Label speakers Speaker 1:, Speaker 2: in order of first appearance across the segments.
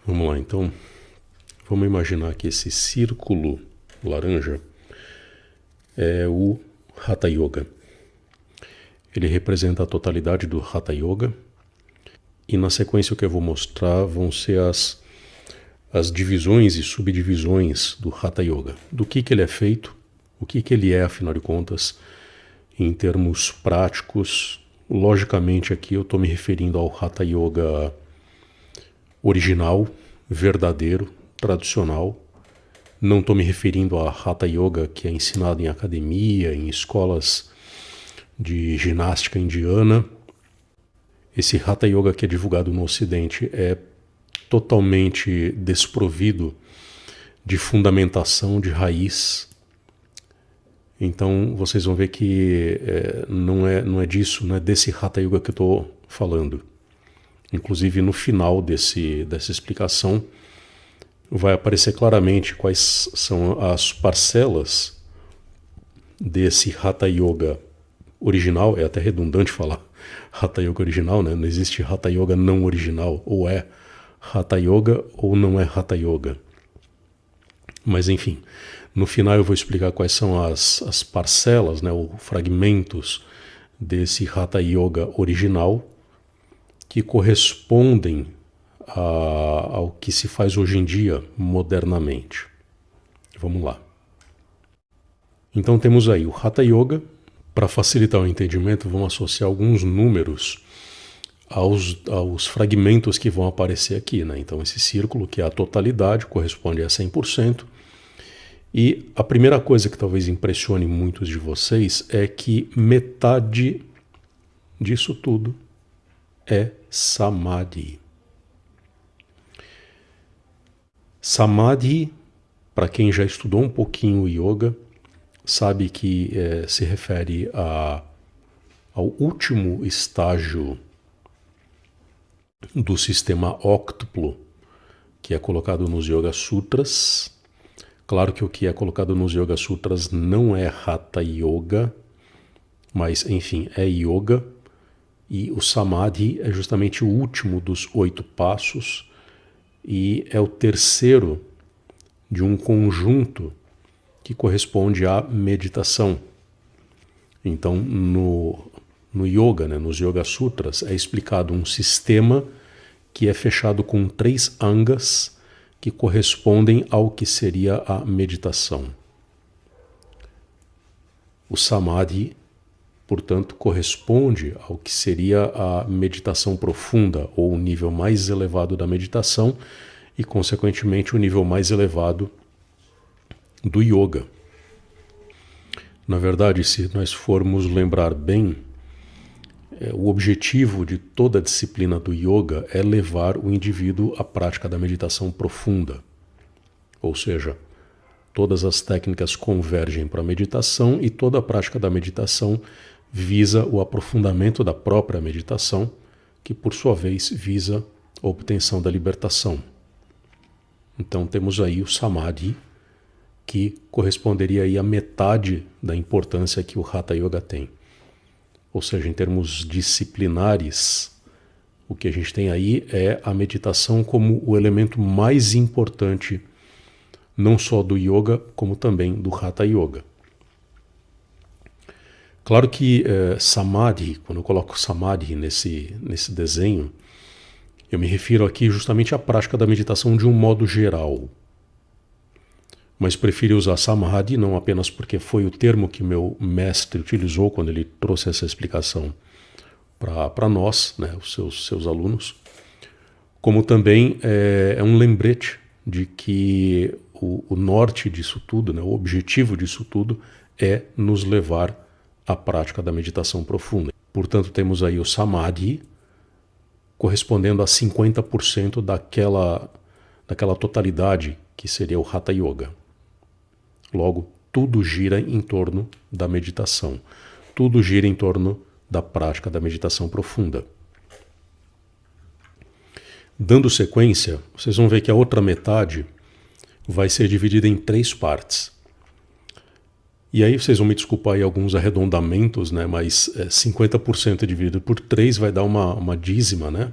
Speaker 1: Vamos lá, então. Vamos imaginar que esse círculo laranja é o Hatha Yoga. Ele representa a totalidade do Hatha Yoga. E na sequência o que eu vou mostrar vão ser as divisões e subdivisões do Hatha Yoga. Do que ele é feito, o que ele é, afinal de contas, em termos práticos. Logicamente aqui eu estou me referindo ao Hatha Yoga original, verdadeiro, tradicional. Não estou me referindo a Hatha Yoga que é ensinado em academia, em escolas de ginástica indiana. Esse Hatha Yoga que é divulgado no Ocidente é totalmente desprovido de fundamentação, de raiz. Então vocês vão ver que não é disso, não é desse Hatha Yoga que eu estou falando. Inclusive no final dessa explicação vai aparecer claramente quais são as parcelas desse Hatha Yoga original. É até redundante falar Hatha Yoga original, né? Não existe Hatha Yoga não original, ou é Hatha Yoga ou não é Hatha Yoga. Mas enfim, no final eu vou explicar quais são as parcelas, né, ou fragmentos desse Hatha Yoga original que correspondem ao que se faz hoje em dia modernamente. Vamos lá. Então temos aí o Hatha Yoga. Para facilitar o entendimento, vamos associar alguns números aos fragmentos que vão aparecer aqui, né? Então esse círculo, que é a totalidade, corresponde a 100%. E a primeira coisa que talvez impressione muitos de vocês é que metade disso tudo é Samadhi. Samadhi, para quem já estudou um pouquinho o yoga, sabe que se refere ao último estágio do sistema óctuplo que é colocado nos Yoga Sutras. Claro que o que é colocado nos Yoga Sutras não é Hatha Yoga, mas enfim, é Yoga. E o Samadhi é justamente o último dos 8 passos e é o terceiro de um conjunto que corresponde à meditação. Então, no yoga, né, nos Yoga Sutras, é explicado um sistema que é fechado com 3 angas que correspondem ao que seria a meditação. O Samadhi, portanto, corresponde ao que seria a meditação profunda, ou o nível mais elevado da meditação e, consequentemente, o nível mais elevado do yoga. Na verdade, se nós formos lembrar bem, o objetivo de toda a disciplina do yoga é levar o indivíduo à prática da meditação profunda. Ou seja, todas as técnicas convergem para a meditação e toda a prática da meditação visa o aprofundamento da própria meditação, que por sua vez visa a obtenção da libertação. Então temos aí o Samadhi, que corresponderia aí a metade da importância que o Hatha Yoga tem. Ou seja, em termos disciplinares, o que a gente tem aí é a meditação como o elemento mais importante, não só do yoga, como também do Hatha Yoga. Claro que Samadhi, quando eu coloco Samadhi nesse desenho, eu me refiro aqui justamente à prática da meditação de um modo geral. Mas prefiro usar Samadhi não apenas porque foi o termo que meu mestre utilizou quando ele trouxe essa explicação para nós, né, os seus alunos, como também é um lembrete de que o norte disso tudo, né, o objetivo disso tudo é nos levar à prática da meditação profunda. Portanto, temos aí o Samadhi correspondendo a 50% daquela totalidade que seria o Hatha Yoga. Logo, tudo gira em torno da meditação. Tudo gira em torno da prática da meditação profunda. Dando sequência, vocês vão ver que a outra metade vai ser dividida em 3 partes. E aí vocês vão me desculpar aí alguns arredondamentos, né? Mas 50% dividido por 3 vai dar uma dízima, né?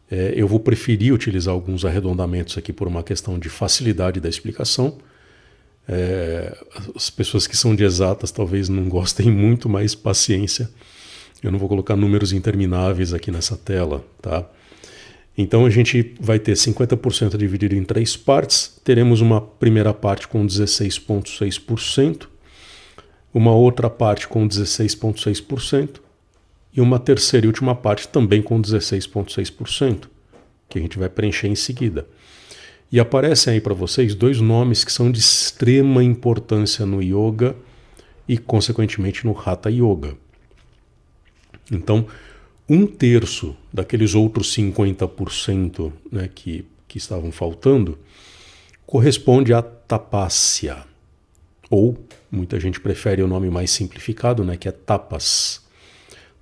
Speaker 1: Eu vou preferir utilizar alguns arredondamentos aqui por uma questão de facilidade da explicação. As pessoas que são de exatas talvez não gostem muito, mas paciência. Eu não vou colocar números intermináveis aqui nessa tela, tá? Então a gente vai ter 50% dividido em 3 partes. Teremos uma primeira parte com 16,6%, uma outra parte com 16,6% e uma terceira e última parte também com 16,6%, que a gente vai preencher em seguida. E aparecem aí para vocês 2 nomes que são de extrema importância no yoga e, consequentemente, no Hatha Yoga. Então, 1/3 daqueles outros 50%, né, que estavam faltando corresponde a Tapasya, ou muita gente prefere o nome mais simplificado, né, que é Tapas.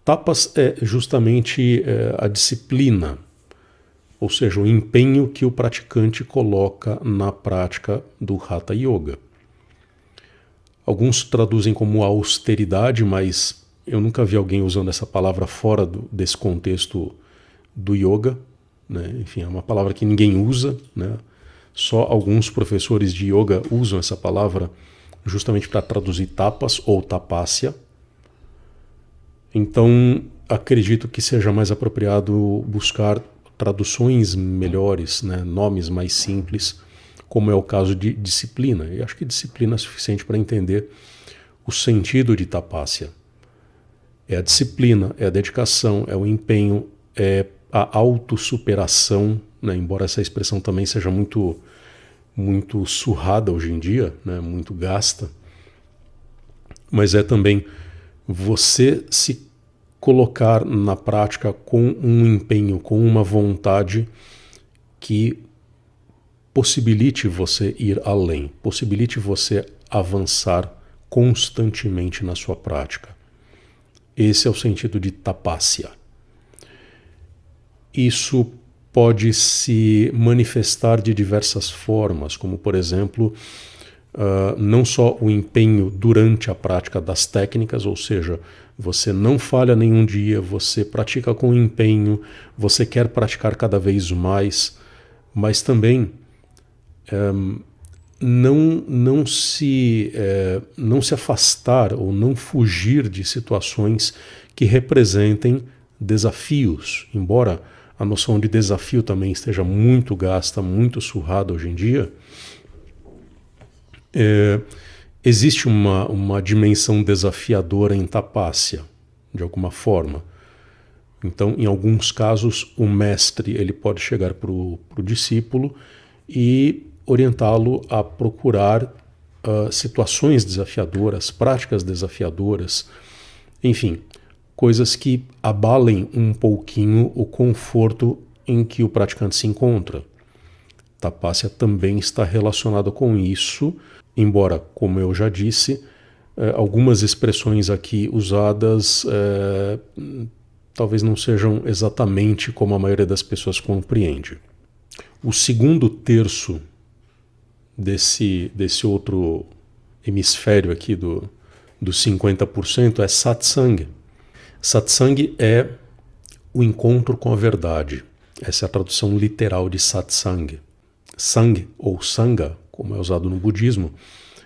Speaker 1: Tapas é justamente a disciplina, ou seja, o empenho que o praticante coloca na prática do Hatha Yoga. Alguns traduzem como austeridade, mas eu nunca vi alguém usando essa palavra fora desse contexto do yoga, né? Enfim, é uma palavra que ninguém usa, né? Só alguns professores de yoga usam essa palavra justamente para traduzir tapas ou tapasya. Então, acredito que seja mais apropriado buscar traduções melhores, né? Nomes mais simples, como é o caso de disciplina. E acho que disciplina é suficiente para entender o sentido de tapasya. É a disciplina, é a dedicação, é o empenho, é a autossuperação, né? Embora essa expressão também seja muito surrada hoje em dia, né? Muito gasta, mas é também você se colocar na prática com um empenho, com uma vontade que possibilite você ir além, possibilite você avançar constantemente na sua prática. Esse é o sentido de tapasya. Isso pode se manifestar de diversas formas, como, por exemplo, não só o empenho durante a prática das técnicas, ou seja, você não falha nenhum dia, você pratica com empenho, você quer praticar cada vez mais, mas também não se afastar ou não fugir de situações que representem desafios, embora a noção de desafio também esteja muito gasta, muito surrada hoje em dia. Existe uma dimensão desafiadora em tapasya, de alguma forma. Então, em alguns casos, o mestre ele pode chegar para o discípulo e orientá-lo a procurar situações desafiadoras, práticas desafiadoras, enfim, coisas que abalem um pouquinho o conforto em que o praticante se encontra. Tapasya também está relacionado com isso, embora, como eu já disse, algumas expressões aqui usadas talvez não sejam exatamente como a maioria das pessoas compreende. O segundo terço desse outro hemisfério aqui dos 50% é satsang. Satsang é o encontro com a verdade. Essa é a tradução literal de satsang. Sang ou sangha, como é usado no budismo,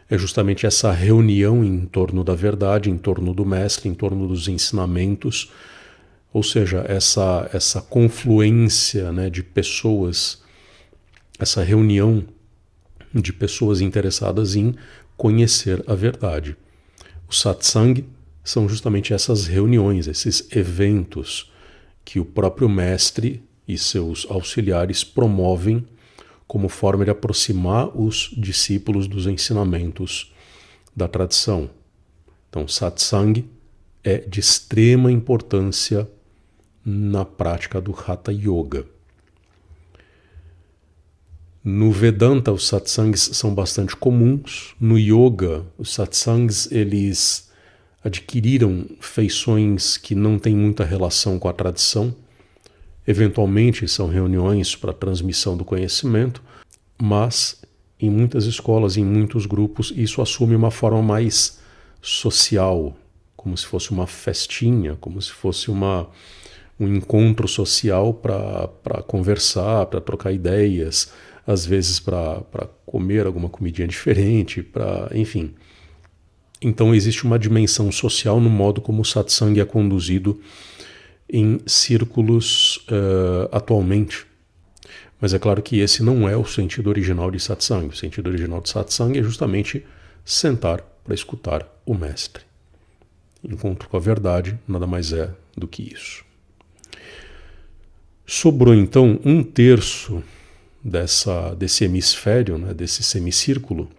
Speaker 1: é justamente essa reunião em torno da verdade, em torno do mestre, em torno dos ensinamentos, ou seja, essa confluência, né, de pessoas, essa reunião de pessoas interessadas em conhecer a verdade. O satsang são justamente essas reuniões, esses eventos que o próprio mestre e seus auxiliares promovem como forma de aproximar os discípulos dos ensinamentos da tradição. Então, satsang é de extrema importância na prática do Hatha Yoga. No Vedanta, os satsangs são bastante comuns. No Yoga, os satsangs eles adquiriram feições que não têm muita relação com a tradição. Eventualmente são reuniões para transmissão do conhecimento, mas em muitas escolas, em muitos grupos, isso assume uma forma mais social, como se fosse uma festinha, como se fosse uma um encontro social para conversar, para trocar ideias, às vezes para comer alguma comidinha diferente, enfim. Então existe uma dimensão social no modo como o satsang é conduzido em círculos atualmente. Mas é claro que esse não é o sentido original de satsang. O sentido original de satsang é justamente sentar para escutar o mestre. Encontro com a verdade nada mais é do que isso. Sobrou então 1/3 desse hemisfério, né, desse semicírculo.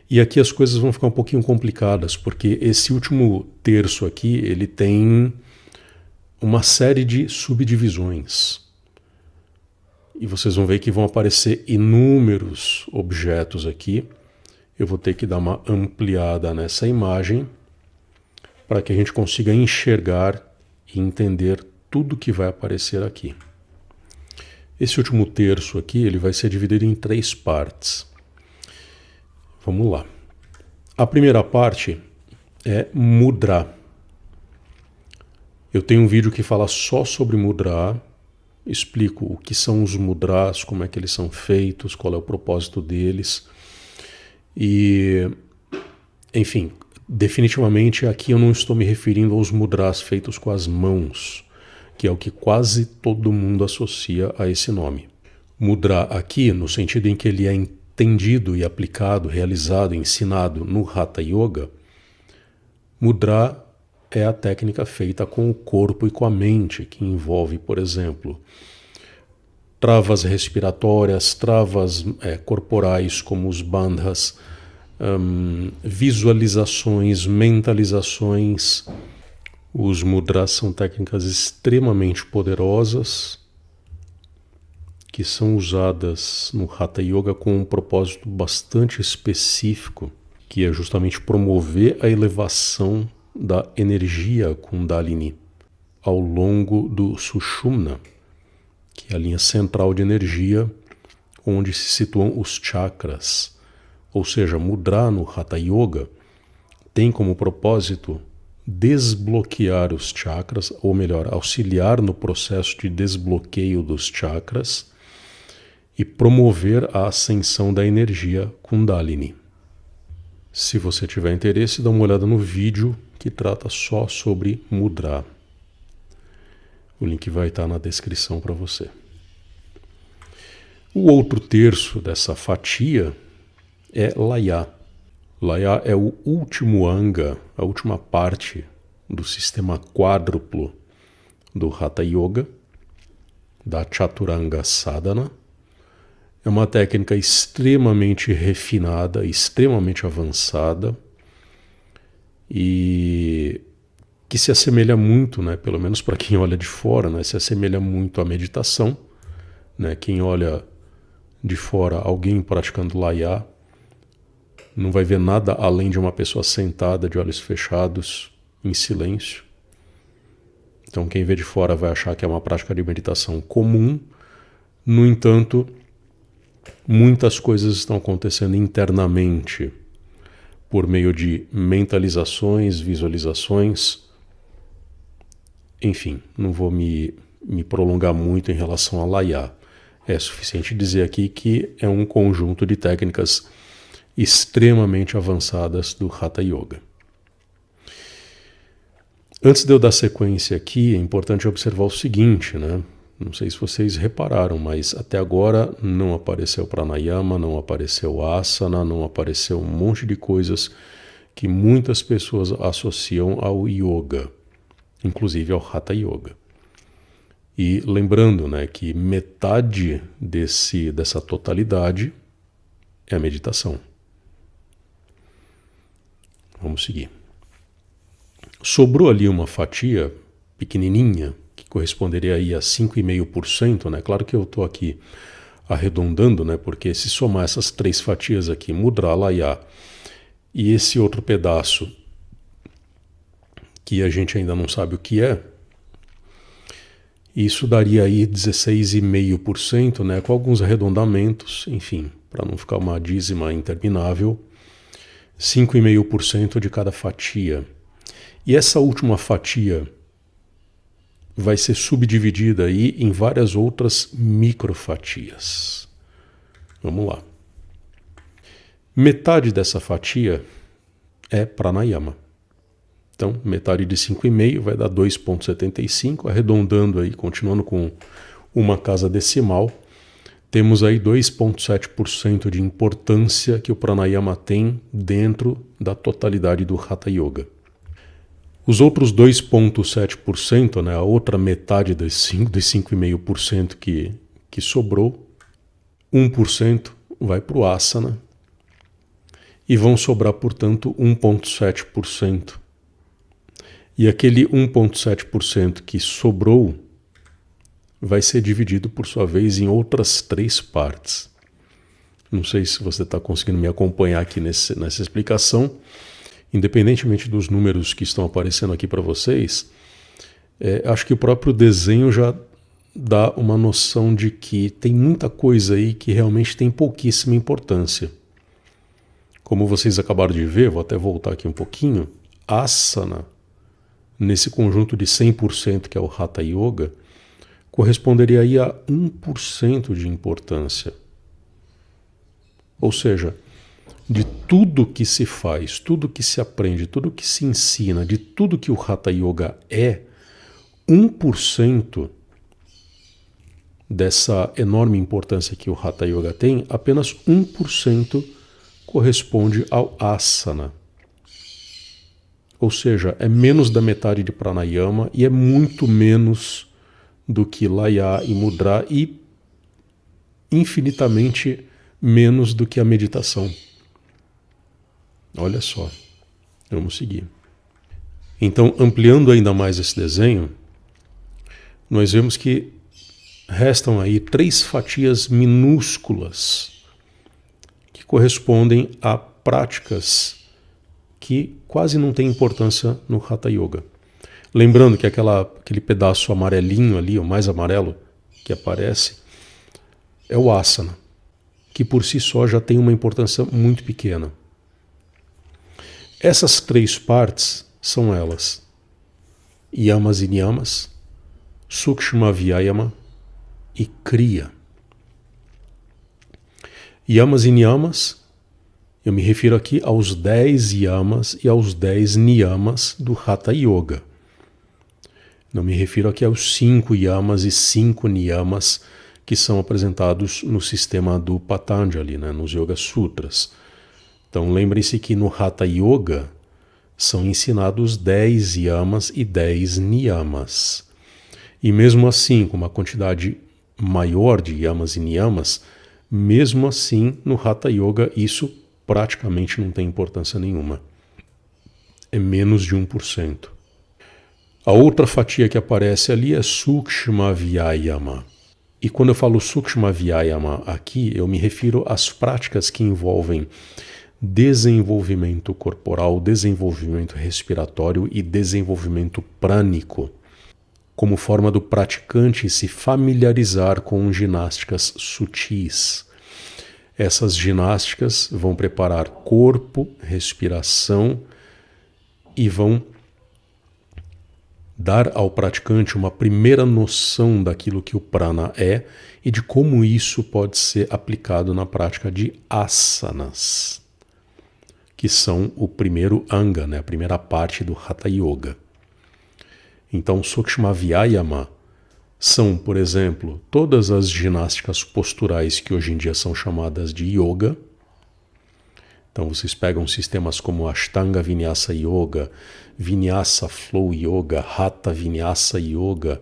Speaker 1: E aqui as coisas vão ficar um pouquinho complicadas, porque esse último terço aqui, ele tem uma série de subdivisões. E vocês vão ver que vão aparecer inúmeros objetos aqui. Eu vou ter que dar uma ampliada nessa imagem para que a gente consiga enxergar e entender tudo que vai aparecer aqui. Esse último terço aqui, ele vai ser dividido em 3 partes. Vamos lá. A primeira parte é mudra. Eu tenho um vídeo que fala só sobre mudra, explico o que são os mudras, como é que eles são feitos, qual é o propósito deles. E, enfim, definitivamente aqui eu não estou me referindo aos mudras feitos com as mãos, que é o que quase todo mundo associa a esse nome. Mudra aqui, no sentido em que ele é entendido e aplicado, realizado, ensinado no Hatha Yoga, mudra é a técnica feita com o corpo e com a mente, que envolve, por exemplo, travas respiratórias, travas corporais como os bandhas, visualizações, mentalizações. Os mudras são técnicas extremamente poderosas que são usadas no Hatha Yoga com um propósito bastante específico, que é justamente promover a elevação da energia Kundalini ao longo do Sushumna, que é a linha central de energia onde se situam os chakras. Ou seja, mudra no Hatha Yoga tem como propósito desbloquear os chakras, ou melhor, auxiliar no processo de desbloqueio dos chakras e promover a ascensão da energia Kundalini. Se você tiver interesse, dá uma olhada no vídeo que trata só sobre mudra. O link vai estar na descrição para você. O outro terço dessa fatia é Laya. Laya é o último anga, a última parte do sistema quádruplo do Hatha Yoga, da Chaturanga Sadhana. É uma técnica extremamente refinada, extremamente avançada e que se assemelha muito, né, pelo menos para quem olha de fora, né, se assemelha muito à meditação. Né, quem olha de fora alguém praticando Laya não vai ver nada além de uma pessoa sentada de olhos fechados, em silêncio. Então quem vê de fora vai achar que é uma prática de meditação comum. No entanto, muitas coisas estão acontecendo internamente por meio de mentalizações, visualizações. Enfim, não vou me prolongar muito em relação a Laya. É suficiente dizer aqui que é um conjunto de técnicas extremamente avançadas do Hatha Yoga. Antes de eu dar sequência aqui, é importante observar o seguinte, né? Não sei se vocês repararam, mas até agora não apareceu pranayama, não apareceu asana, não apareceu um monte de coisas que muitas pessoas associam ao yoga, inclusive ao Hatha Yoga. E lembrando, né, que metade dessa totalidade é a meditação. Vamos seguir. Sobrou ali uma fatia pequenininha, que corresponderia aí a 5,5%, né? Claro que eu estou aqui arredondando, né? Porque se somar essas 3 fatias aqui, mudra, laya, e esse outro pedaço que a gente ainda não sabe o que é, isso daria aí 16,5%, né? Com alguns arredondamentos, enfim, para não ficar uma dízima interminável, 5,5% de cada fatia. E essa última fatia vai ser subdividida aí em várias outras microfatias. Vamos lá. Metade dessa fatia é pranayama. Então, metade de 5,5 vai dar 2,75, arredondando aí, continuando com uma casa decimal, temos aí 2,7% de importância que o pranayama tem dentro da totalidade do Hatha Yoga. Os outros 2,7%, né, a outra metade dos 5,5% que sobrou, 1% vai para o asana e vão sobrar, portanto, 1,7%. E aquele 1,7% que sobrou vai ser dividido, por sua vez, em outras 3 partes. Não sei se você está conseguindo me acompanhar aqui nessa explicação. Independentemente dos números que estão aparecendo aqui para vocês, acho que o próprio desenho já dá uma noção de que tem muita coisa aí que realmente tem pouquíssima importância. Como vocês acabaram de ver, vou até voltar aqui um pouquinho, asana, nesse conjunto de 100% que é o Hatha Yoga, corresponderia aí a 1% de importância. Ou seja, de tudo que se faz, tudo que se aprende, tudo que se ensina, de tudo que o Hatha Yoga é, 1% dessa enorme importância que o Hatha Yoga tem, apenas 1% corresponde ao asana. Ou seja, é menos da metade de pranayama e é muito menos do que laya e mudra e infinitamente menos do que a meditação. Olha só, vamos seguir. Então, ampliando ainda mais esse desenho, nós vemos que restam aí 3 fatias minúsculas que correspondem a práticas que quase não têm importância no Hatha Yoga. Lembrando que aquele pedaço amarelinho ali, o mais amarelo que aparece, é o asana, que por si só já tem uma importância muito pequena. Essas 3 partes são elas: yamas e niyamas, sukshma vyayama e kriya. Yamas e niyamas, eu me refiro aqui aos 10 yamas e aos 10 niyamas do Hatha Yoga. Não me refiro aqui aos 5 yamas e 5 niyamas que são apresentados no sistema do Patanjali, né, nos Yoga Sutras. Então lembrem-se que no Hatha Yoga são ensinados 10 yamas e 10 niyamas. E mesmo assim, com uma quantidade maior de yamas e niyamas, mesmo assim no Hatha Yoga isso praticamente não tem importância nenhuma. É menos de 1%. A outra fatia que aparece ali é Sukshma Vyayama. E quando eu falo Sukshma Vyayama aqui, eu me refiro às práticas que envolvem desenvolvimento corporal, desenvolvimento respiratório e desenvolvimento prânico, como forma do praticante se familiarizar com ginásticas sutis. Essas ginásticas vão preparar corpo, respiração e vão dar ao praticante uma primeira noção daquilo que o prana é e de como isso pode ser aplicado na prática de asanas, que são o primeiro anga, né, a primeira parte do Hatha Yoga. Então, Sukshma Vyayama são, por exemplo, todas as ginásticas posturais que hoje em dia são chamadas de yoga. Então vocês pegam sistemas como Ashtanga Vinyasa Yoga, Vinyasa Flow Yoga, Hatha Vinyasa Yoga,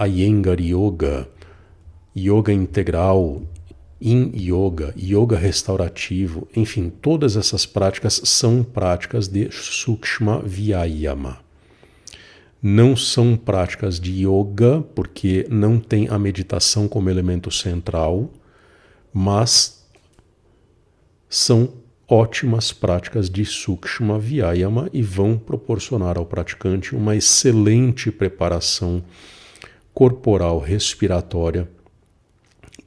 Speaker 1: Iyengar Yoga, Yoga Integral, Yin Yoga, Yoga Restaurativo, enfim, todas essas práticas são práticas de Sukshma Vyayama. Não são práticas de yoga, porque não tem a meditação como elemento central, mas são ótimas práticas de Sukshma Vyayama e vão proporcionar ao praticante uma excelente preparação corporal respiratória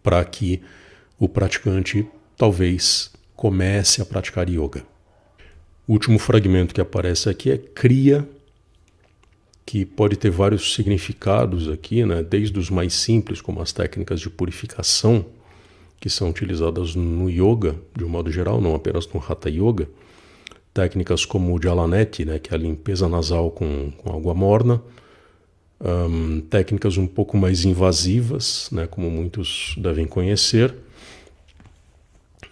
Speaker 1: para que o praticante talvez comece a praticar yoga. O último fragmento que aparece aqui é Kriya, que pode ter vários significados aqui, né? Desde os mais simples, como as técnicas de purificação, que são utilizadas no yoga, de um modo geral, não apenas no Hatha Yoga. Técnicas como o Jalaneti, né? Que é a limpeza nasal com água morna. Técnicas um pouco mais invasivas, né? Como muitos devem conhecer.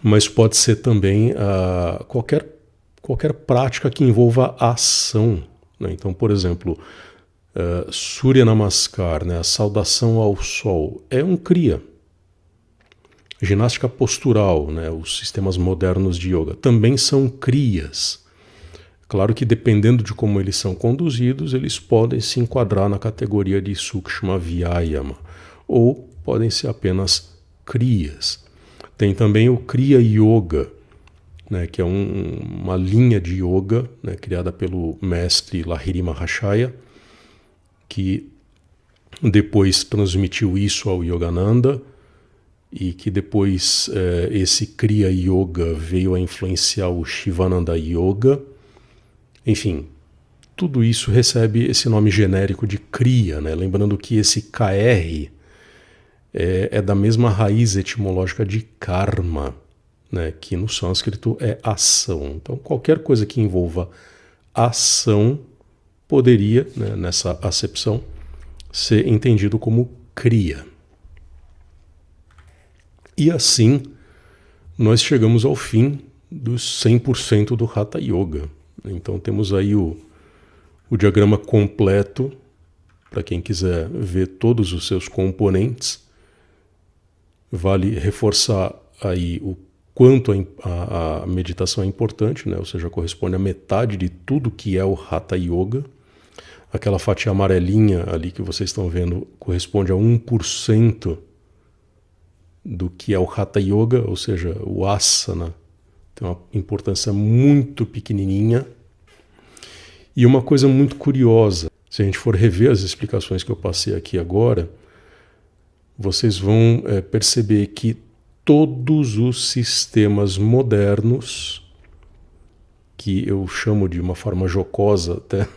Speaker 1: Mas pode ser também qualquer prática que envolva ação, né? Então, por exemplo, Surya Namaskar, né? A saudação ao sol, é um kriya. Ginástica postural, né? Os sistemas modernos de yoga, também são kriyas. Claro que dependendo de como eles são conduzidos, eles podem se enquadrar na categoria de Sukshma Vyayama, ou podem ser apenas kriyas. Tem também o Kriya Yoga, né, que é uma linha de yoga, né, criada pelo mestre Lahiri Mahashaya, que depois transmitiu isso ao Yogananda, e que depois esse Kriya Yoga veio a influenciar o Shivananda Yoga. Enfim, tudo isso recebe esse nome genérico de Kriya, né? Lembrando que esse KR é da mesma raiz etimológica de karma, né? Que no sânscrito é ação. Então, qualquer coisa que envolva ação poderia, né, nessa acepção, ser entendido como kriya. E assim, nós chegamos ao fim dos 100% do Hatha Yoga. Então temos aí o diagrama completo, para quem quiser ver todos os seus componentes. Vale reforçar aí o quanto a meditação é importante, né? Ou seja, corresponde a metade de tudo que é o Hatha Yoga. Aquela fatia amarelinha ali que vocês estão vendo corresponde a 1% do que é o Hatha Yoga, ou seja, o asana tem uma importância muito pequenininha. E uma coisa muito curiosa, se a gente for rever as explicações que eu passei aqui agora, vocês vão perceber que todos os sistemas modernos, que eu chamo de uma forma jocosa até,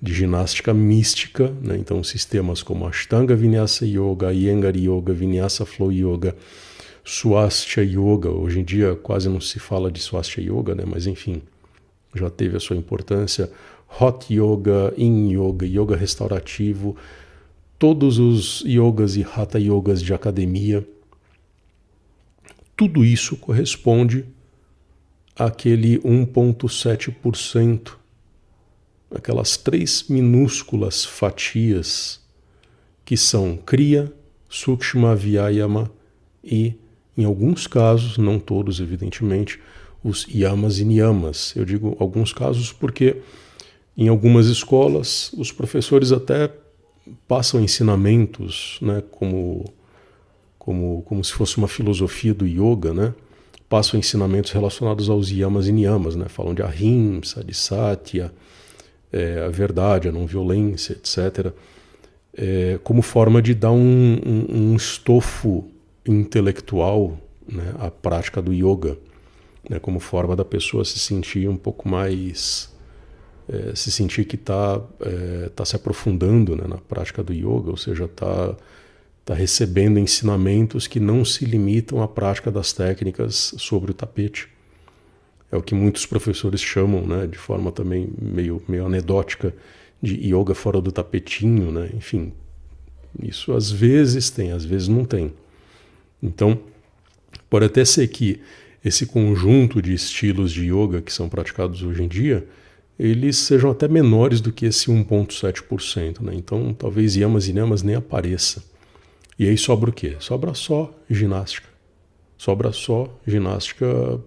Speaker 1: de ginástica mística, né? Então sistemas como Ashtanga Vinyasa Yoga, Iyengar Yoga, Vinyasa Flow Yoga, Swastika Yoga, hoje em dia quase não se fala de Swastika Yoga, né? Mas enfim, já teve a sua importância, Hot Yoga, Yin Yoga, Yoga restaurativo, todos os yogas e Hatha Yogas de academia, tudo isso corresponde àquele 1,7%, aquelas 3 minúsculas fatias que são Kriya, Sukshma Vyayama e, em alguns casos, não todos evidentemente, os Yamas e Niyamas. Eu digo alguns casos porque em algumas escolas os professores até passam ensinamentos, né, como se fosse uma filosofia do yoga, né? Passam ensinamentos relacionados aos Yamas e Niyamas, né? Falam de Ahimsa, de Satya, a verdade, a não violência, etc., como forma de dar um estofo intelectual, né, à prática do yoga, né, como forma da pessoa se sentir um pouco mais, se sentir que está se aprofundando, né, na prática do yoga, ou seja, está recebendo ensinamentos que não se limitam à prática das técnicas sobre o tapete. É o que muitos professores chamam, né, de forma também meio anedótica, de yoga fora do tapetinho, né? Enfim, isso às vezes tem, às vezes não tem. Então, pode até ser que esse conjunto de estilos de yoga que são praticados hoje em dia, eles sejam até menores do que esse 1,7%, né? Então, talvez Yamas e Niyamas nem apareça. E aí sobra o quê? Sobra só ginástica. Sobra só ginástica,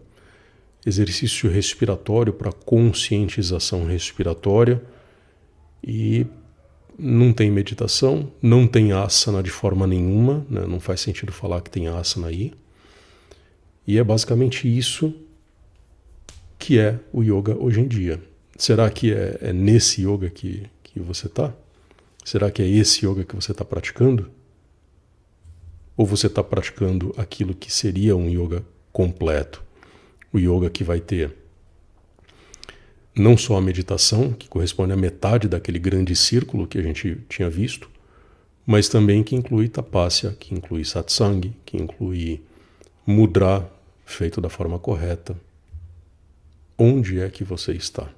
Speaker 1: exercício respiratório para conscientização respiratória, e não tem meditação, não tem asana de forma nenhuma, né? Não faz sentido falar que tem asana aí. E é basicamente isso que é o yoga hoje em dia. Será que é nesse yoga que você está? Será que é esse yoga que você está praticando? Ou você está praticando aquilo que seria um yoga completo? O yoga que vai ter não só a meditação, que corresponde à metade daquele grande círculo que a gente tinha visto, mas também que inclui tapasya, que inclui satsang, que inclui mudra feito da forma correta. Onde é que você está?